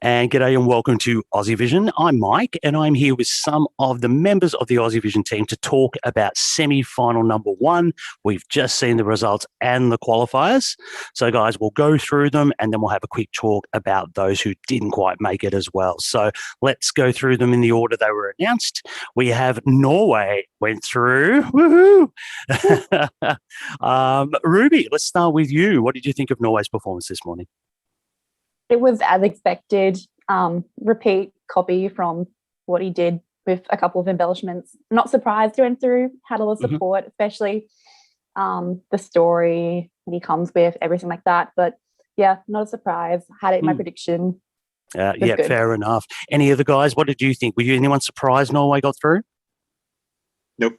And g'day and welcome to Aussie Vision. I'm Mike and I'm here with some of the members of the Aussie Vision team to talk about semi-final number one. We've just seen the results and the qualifiers. So guys, we'll go through them and then we'll have a quick talk about those who didn't quite make it as well. So let's go through them in the order they were announced. We have Norway went through. Woohoo! Ruby, let's start with you. What did you think of Norway's performance this morning? It was as expected, repeat copy from what he did with a couple of embellishments. Not surprised he went through, had a lot of support, especially the story that he comes with, everything like that. But yeah, not a surprise. Had it in my prediction. Yeah, fair enough. Any of the guys, what did you think? Were you anyone surprised Norway got through? Nope.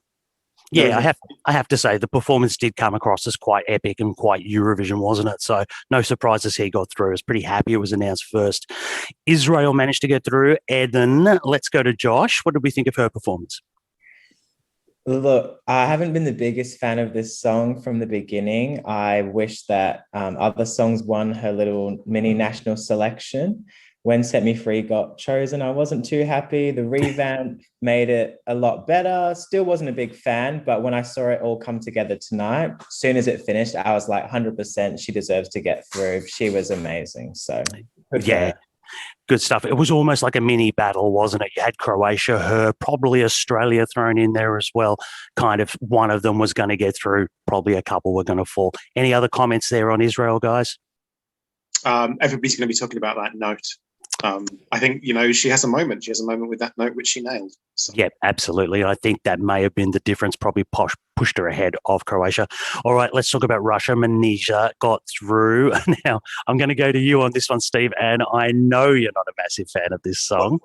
Yeah, I have to say the performance did come across as quite epic and quite Eurovision, wasn't it? So no surprises he got through. I was pretty happy it was announced first. Israel managed to get through. Eden, let's go to Josh. What did we think of her performance? Look, I haven't been the biggest fan of this song from the beginning. I wish that other songs won her little mini national selection. When Set Me Free got chosen, I wasn't too happy. The revamp made it a lot better. Still wasn't a big fan, but when I saw it all come together tonight, as soon as it finished, I was like 100% she deserves to get through. She was amazing. So yeah, good stuff. It was almost like a mini battle, wasn't it? You had Croatia, her, probably Australia thrown in there as well. Kind of one of them was going to get through. Probably a couple were going to fall. Any other comments there on Israel, guys? Everybody's going to be talking about that note. I think, she has a moment. She has a moment with that note, which she nailed. So. Yeah, absolutely. I think that may have been the difference, probably pushed her ahead of Croatia. All right, let's talk about Russia. Manisha got through. Now, I'm going to go to you on this one, Steve, and I know you're not a massive fan of this song.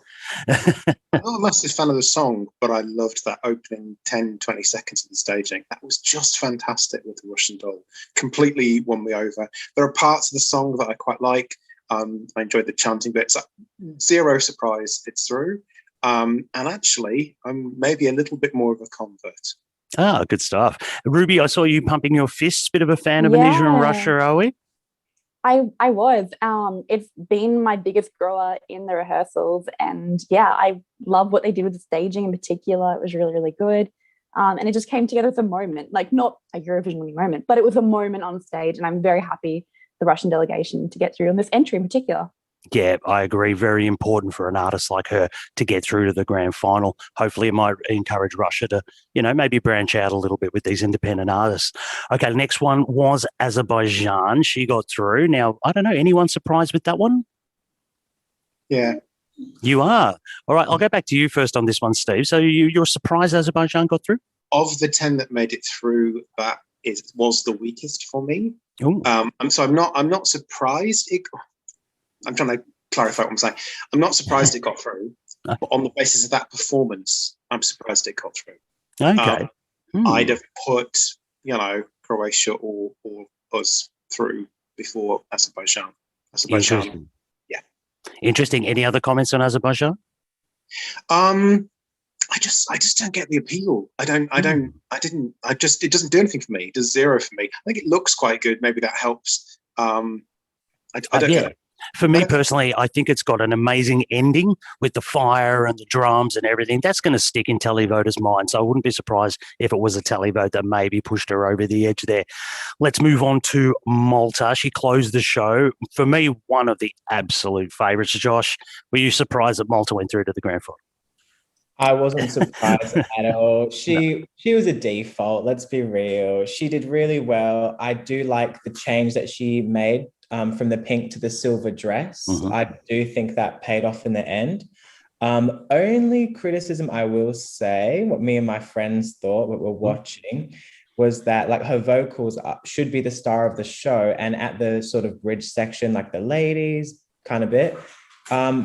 I'm not a massive fan of the song, but I loved that opening 10, 20 seconds of the staging. That was just fantastic with the Russian doll. Completely won me over. There are parts of the song that I quite like. I enjoyed the chanting bits. Zero surprise it's through. And actually, I'm maybe a little bit more of a convert. Ah, good stuff. Ruby, I saw you pumping your fists. Bit of a fan of Manisha and Russia, are we? I was. It's been my biggest grower in the rehearsals. And yeah, I love what they did with the staging in particular. It was really, really good. And it just came together as a moment, like not a Eurovision winning moment, but it was a moment on stage. And I'm very happy the Russian delegation to get through on this entry in particular. Yeah, I agree. Very important for an artist like her to get through to the grand final. Hopefully it might encourage Russia to, maybe branch out a little bit with these independent artists. Okay, the next one was Azerbaijan. She got through. Now, I don't know, anyone surprised with that one? Yeah. You are. All right, I'll go back to you first on this one, Steve. So you're surprised Azerbaijan got through? Of the 10 that made it through, that was the weakest for me. So I'm not surprised. I'm trying to clarify what I'm saying. I'm not surprised it got through, but on the basis of that performance, I'm surprised it got through. Okay. I'd have put, Croatia or us through before Azerbaijan. Interesting. Yeah. Interesting. Any other comments on Azerbaijan? I just don't get the appeal. It doesn't do anything for me. It does zero for me. I think it looks quite good. Maybe that helps. I don't get it. For me personally, I think it's got an amazing ending with the fire and the drums and everything. That's going to stick in televoters' minds. So I wouldn't be surprised if it was a televote that maybe pushed her over the edge there. Let's move on to Malta. She closed the show. For me, one of the absolute favourites. Josh, were you surprised that Malta went through to the grand final? I wasn't surprised at all. She was a default, let's be real. She did really well. I do like the change that she made from the pink to the silver dress. I do think that paid off in the end. Only criticism I will say, what me and my friends thought, what we're watching, was that like her vocals should be the star of the show. And at the sort of bridge section, like the ladies kind of bit,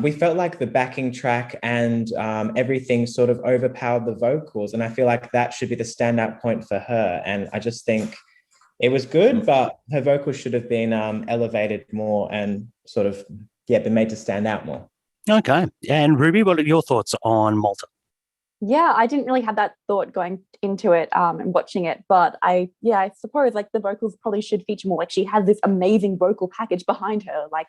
we felt like the backing track and everything sort of overpowered the vocals. And I feel like that should be the standout point for her. And I just think it was good, but her vocals should have been elevated more and sort of, been made to stand out more. Okay. And Ruby, what are your thoughts on Malta? Yeah, I didn't really have that thought going into it and watching it, but I suppose like the vocals probably should feature more. Like she has this amazing vocal package behind her. Like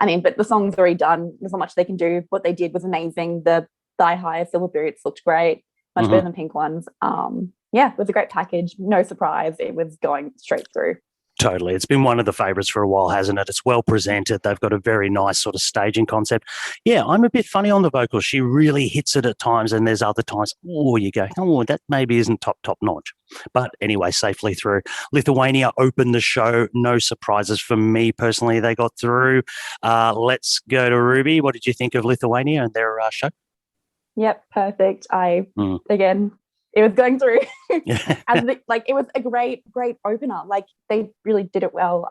I mean, but the song's already done. There's not much they can do. What they did was amazing. The thigh-high silver boots looked great, much better than pink ones. Yeah, it was a great package. No surprise, it was going straight through. Totally. It's been one of the favourites for a while, hasn't it? It's well presented. They've got a very nice sort of staging concept. Yeah, I'm a bit funny on the vocals. She really hits it at times, and there's other times, you go, that maybe isn't top notch. But anyway, safely through. Lithuania opened the show. No surprises for me personally. They got through. Let's go to Ruby. What did you think of Lithuania and their show? Yep, perfect. Again, it was going through. It was a great opener. Like, they really did it well.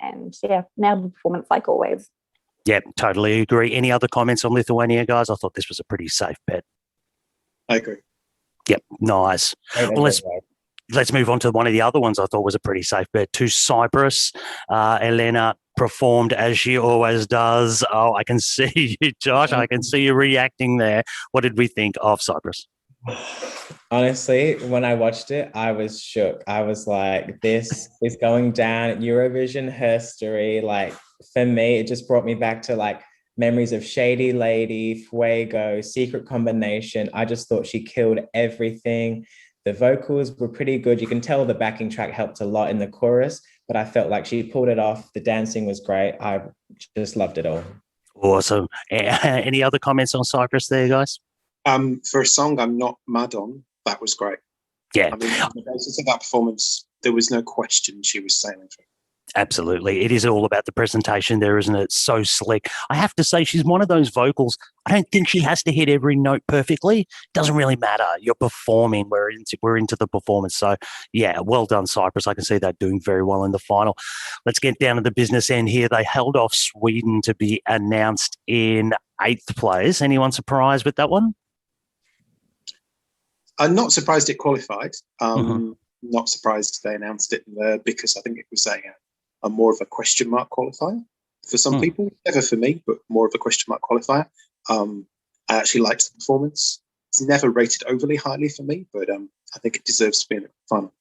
And yeah, now the performance, like always. Yeah, totally agree. Any other comments on Lithuania, guys? I thought this was a pretty safe bet. I agree. Yep, nice. Well, let's move on to one of the other ones I thought was a pretty safe bet, to Cyprus. Elena performed as she always does. Oh, I can see you, Josh. I can see you reacting there. What did we think of Cyprus? Honestly, when I watched it, I was shook. I was like, this is going down Eurovision history. Like, for me, it just brought me back to like memories of Shady Lady, Fuego, Secret Combination. I just thought she killed everything. The vocals were pretty good. You can tell the backing track helped a lot in the chorus, but I felt like she pulled it off. The dancing was great. I just loved it all. Awesome. Any other comments on Cyprus there, guys? For a song I'm not mad on, that was great. Yeah. I mean, on the basis of that performance, there was no question she was sailing through. Absolutely. It is all about the presentation there, isn't it? So slick. I have to say, she's one of those vocals. I don't think she has to hit every note perfectly. Doesn't really matter. You're performing. We're into the performance. So, yeah, well done, Cyprus. I can see that doing very well in the final. Let's get down to the business end here. They held off Sweden to be announced in 8th place. Anyone surprised with that one? I'm not surprised it qualified. Not surprised they announced it because I think it was a more of a question mark qualifier for some people. Never for me, but more of a question mark qualifier. I actually liked the performance. It's never rated overly highly for me, but I think it deserves to be in the final.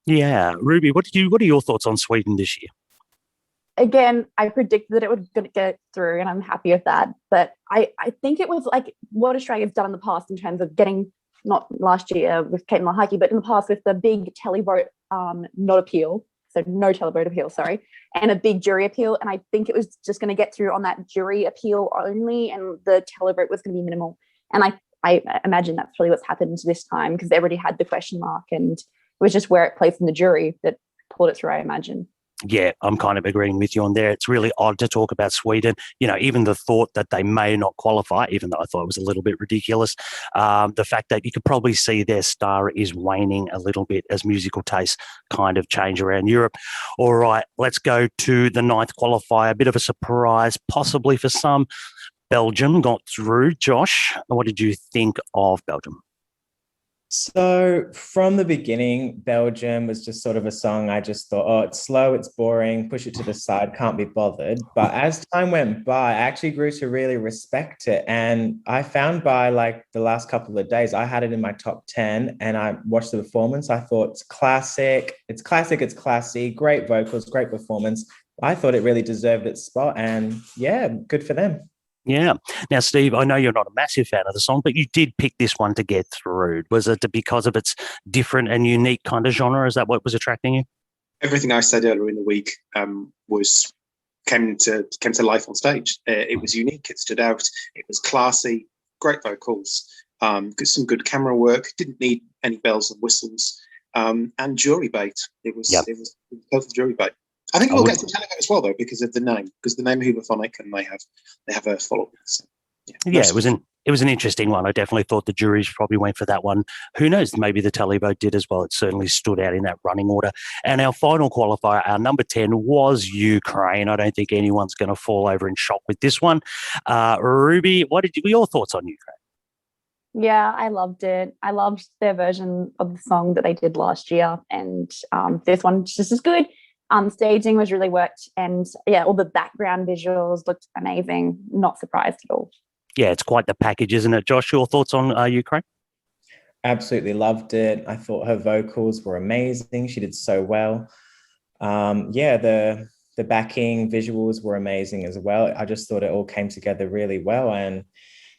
Yeah, Ruby, what are your thoughts on Sweden this year? Again, I predicted that it was going to get through, and I'm happy with that. But I think it was like what Australia's done in the past in terms of getting, not last year with Kate Mulhaki, but in the past with the big televote not appeal, so no televote appeal, sorry, and a big jury appeal. And I think it was just going to get through on that jury appeal only, and the televote was going to be minimal. And I imagine that's probably what's happened this time, because they already had the question mark, and it was just where it placed in the jury that pulled it through, I imagine. Yeah, I'm kind of agreeing with you on there. It's really odd to talk about Sweden. You know, even the thought that they may not qualify, even though I thought it was a little bit ridiculous, the fact that you could probably see their star is waning a little bit as musical tastes kind of change around Europe. All right, let's go to the 9th qualifier. A bit of a surprise, possibly for some. Belgium got through. Josh, what did you think of Belgium? So from the beginning, Belgium was just sort of a song I just thought, oh, it's slow, it's boring, push it to the side, can't be bothered. But as time went by, I actually grew to really respect it. And I found by like the last couple of days, I had it in my top 10 and I watched the performance. I thought it's classic, it's classy, great vocals, great performance. I thought it really deserved its spot, and yeah, good for them. Yeah. Now, Steve, I know you're not a massive fan of the song, but you did pick this one to get through. Was it because of its different and unique kind of genre? Is that what was attracting you? Everything I said earlier in the week came to life on stage. It was unique. It stood out. It was classy. Great vocals. Some good camera work. Didn't need any bells and whistles. And jury bait. It was perfect jury bait. I think we'll get to televote as well, though, because of the name. Because the name Hooverphonic, and they have a follow-up. So, yeah, it was an interesting one. I definitely thought the juries probably went for that one. Who knows? Maybe the televote did as well. It certainly stood out in that running order. And our final qualifier, our number 10, was Ukraine. I don't think anyone's going to fall over in shock with this one. Ruby, what were your thoughts on Ukraine? Yeah, I loved it. I loved their version of the song that they did last year, and this one's just as good. Staging was really worked, and yeah, all the background visuals looked amazing. Not surprised at all. Yeah, it's quite the package, isn't it? Josh, your thoughts on Ukraine? Absolutely loved it. I thought her vocals were amazing. She did so well. The The backing visuals were amazing as well. I just thought it all came together really well. And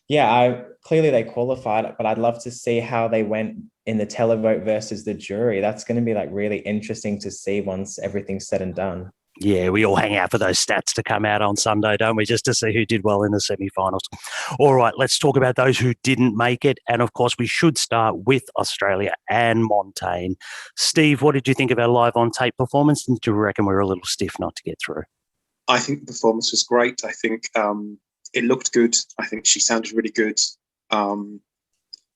yeah, clearly they qualified, but I'd love to see how they went in the televote versus the jury. That's going to be like really interesting to see once everything's said and done. Yeah, we all hang out for those stats to come out on Sunday, don't we? Just to see who did well in the semi-finals. All right, let's talk about those who didn't make it. And of course, we should start with Australia and Montaigne. Steve, what did you think of our live on tape performance? And do you reckon we were a little stiff not to get through? I think the performance was great. I think it looked good. I think she sounded really good.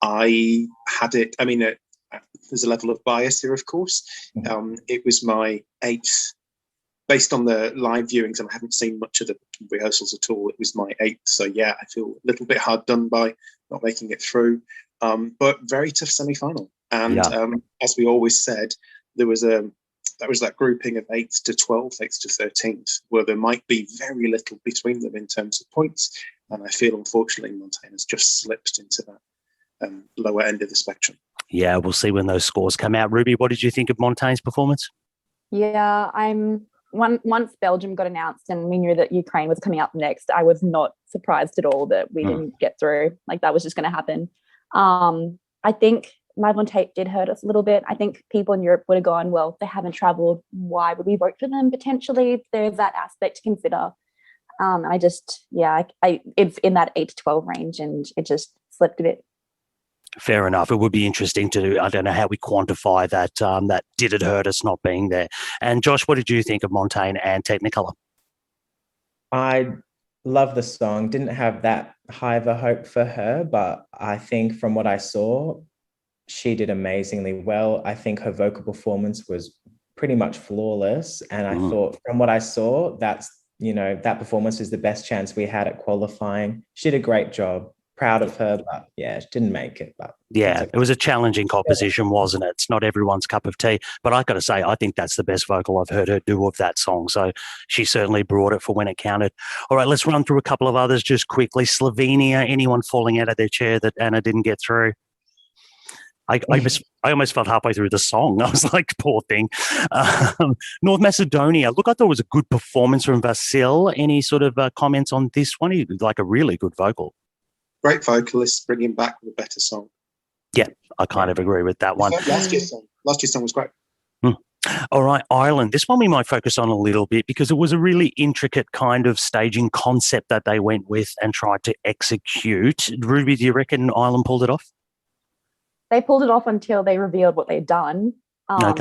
I had it. I mean, there's a level of bias here, of course. It was my 8th. Based on the live viewings, and I haven't seen much of the rehearsals at all, it was my 8th. So, yeah, I feel a little bit hard done by not making it through. But very tough semi-final. And as we always said, there was that grouping of 8th to 12th, 8th to 13th, where there might be very little between them in terms of points. And I feel, unfortunately, Montaigne has just slipped into that lower end of the spectrum. Yeah, we'll see when those scores come out. Ruby, what did you think of Montaigne's performance? Yeah, once Belgium got announced and we knew that Ukraine was coming up next, I was not surprised at all that we didn't get through. Like, that was just going to happen. I think live on tape did hurt us a little bit. I think people in Europe would have gone, well, they haven't travelled. Why would we vote for them? Potentially, there's that aspect to consider. It's in that 8 to 12 range, and it just slipped a bit. Fair enough. It would be interesting to, I don't know how we quantify that, that did it hurt us not being there. And Josh, what did you think of Montaigne and Technicolor? I love the song. Didn't have that high of a hope for her, but I think from what I saw, she did amazingly well. I think her vocal performance was pretty much flawless. And I thought from what I saw, that performance is the best chance we had at qualifying. She did a great job. Proud of her, but yeah, didn't make it. But yeah, it was a challenging composition, wasn't it? It's not everyone's cup of tea, but I got to say, I think that's the best vocal I've heard her do of that song. So she certainly brought it for when it counted. All right, let's run through a couple of others just quickly. Slovenia, anyone falling out of their chair that Anna didn't get through? I almost felt halfway through the song. I was like, poor thing. North Macedonia, look, I thought it was a good performance from Vasil. Any sort of comments on this one? He did like a really good vocal. Great vocalist, bringing back with a better song. Yeah, I kind of agree with that one. Last year's song was great. All right, Ireland. This one we might focus on a little bit because it was a really intricate kind of staging concept that they went with and tried to execute. Ruby, do you reckon Ireland pulled it off? They pulled it off until they revealed what they'd done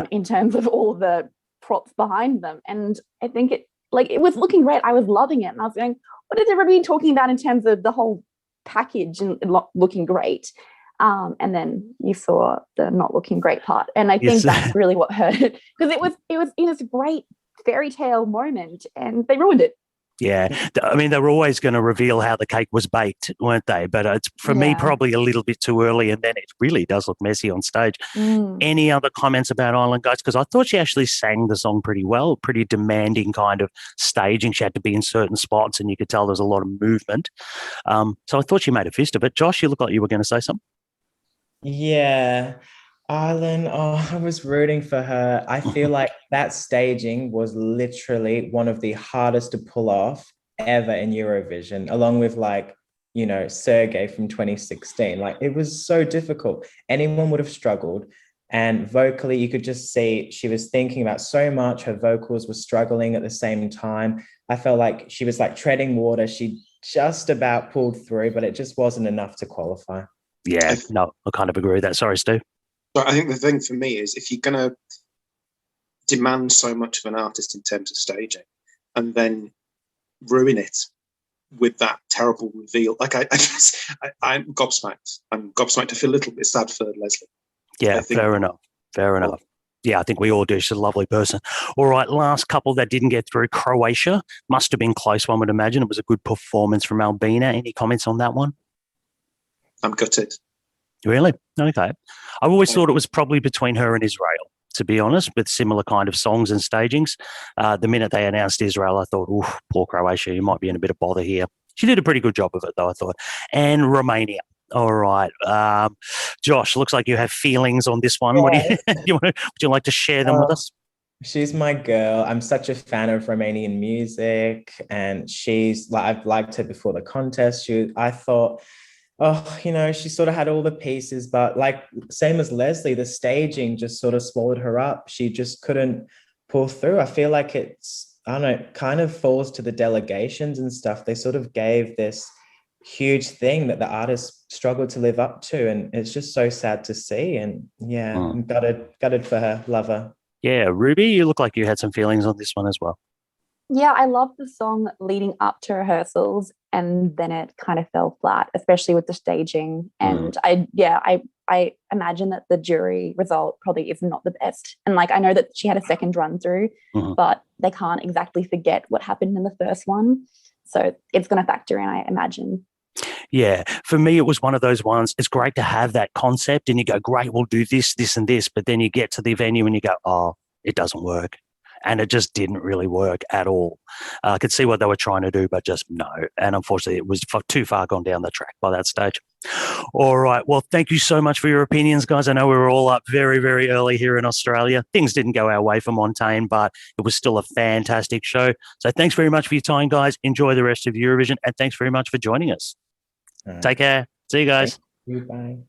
in terms of all the props behind them. And I think it was looking great. I was loving it. And I was going, what is everybody talking about in terms of the whole package and looking great? And then you saw the not looking great part. And I think that's really what hurt it, because it was in this great fairy tale moment and they ruined it. Yeah. I mean, they were always going to reveal how the cake was baked, weren't they? But it's, for me, probably a little bit too early, and then it really does look messy on stage. Any other comments about Ireland, guys? Because I thought she actually sang the song pretty well, pretty demanding kind of staging. She had to be in certain spots, and you could tell there was a lot of movement. So I thought she made a fist of it. Josh, you look like you were going to say something. Yeah. Ireland, I was rooting for her. I feel like that staging was literally one of the hardest to pull off ever in Eurovision, along with Sergei from 2016. Like, it was so difficult. Anyone would have struggled. And vocally, you could just see she was thinking about so much. Her vocals were struggling at the same time. I felt like she was like treading water. She just about pulled through, but it just wasn't enough to qualify. Yeah, no, I kind of agree with that. Sorry, Stu. So I think the thing for me is, if you're going to demand so much of an artist in terms of staging and then ruin it with that terrible reveal, I'm gobsmacked. I'm gobsmacked. I feel a little bit sad for Leslie. Yeah, fair enough. Yeah, I think we all do. She's a lovely person. All right, last couple that didn't get through. Croatia, must have been close, one would imagine. It was a good performance from Albina. Any comments on that one? I'm gutted. Really? Okay. I've always thought it was probably between her and Israel, to be honest, with similar kind of songs and stagings. The minute they announced Israel, I thought, poor Croatia, you might be in a bit of bother here. She did a pretty good job of it, though, I thought. And Romania. All right. Josh, looks like you have feelings on this one. Yeah. What do would you like to share them with us? She's my girl. I'm such a fan of Romanian music, and she's like I've liked her before the contest. I thought, oh, she sort of had all the pieces, but like same as Leslie, the staging just sort of swallowed her up. She just couldn't pull through. I feel like I don't know, it kind of falls to the delegations and stuff. They sort of gave this huge thing that the artists struggled to live up to, and it's just so sad to see. And yeah, I'm gutted for her. Love her. Yeah, Ruby, you look like you had some feelings on this one as well. Yeah, I love the song leading up to rehearsals, and then it kind of fell flat, especially with the staging. And I imagine that the jury result probably is not the best. And like I know that she had a second run through, but they can't exactly forget what happened in the first one. So it's going to factor in, I imagine. Yeah, for me, it was one of those ones. It's great to have that concept and you go, great, we'll do this, this, and this. But then you get to the venue and you go, oh, it doesn't work. And it just didn't really work at all. I could see what they were trying to do, but just no. And unfortunately, it was too far gone down the track by that stage. All right. Well, thank you so much for your opinions, guys. I know we were all up very, very early here in Australia. Things didn't go our way for Montaigne, but it was still a fantastic show. So thanks very much for your time, guys. Enjoy the rest of Eurovision. And thanks very much for joining us. Take care. See you guys. Thank you. Bye.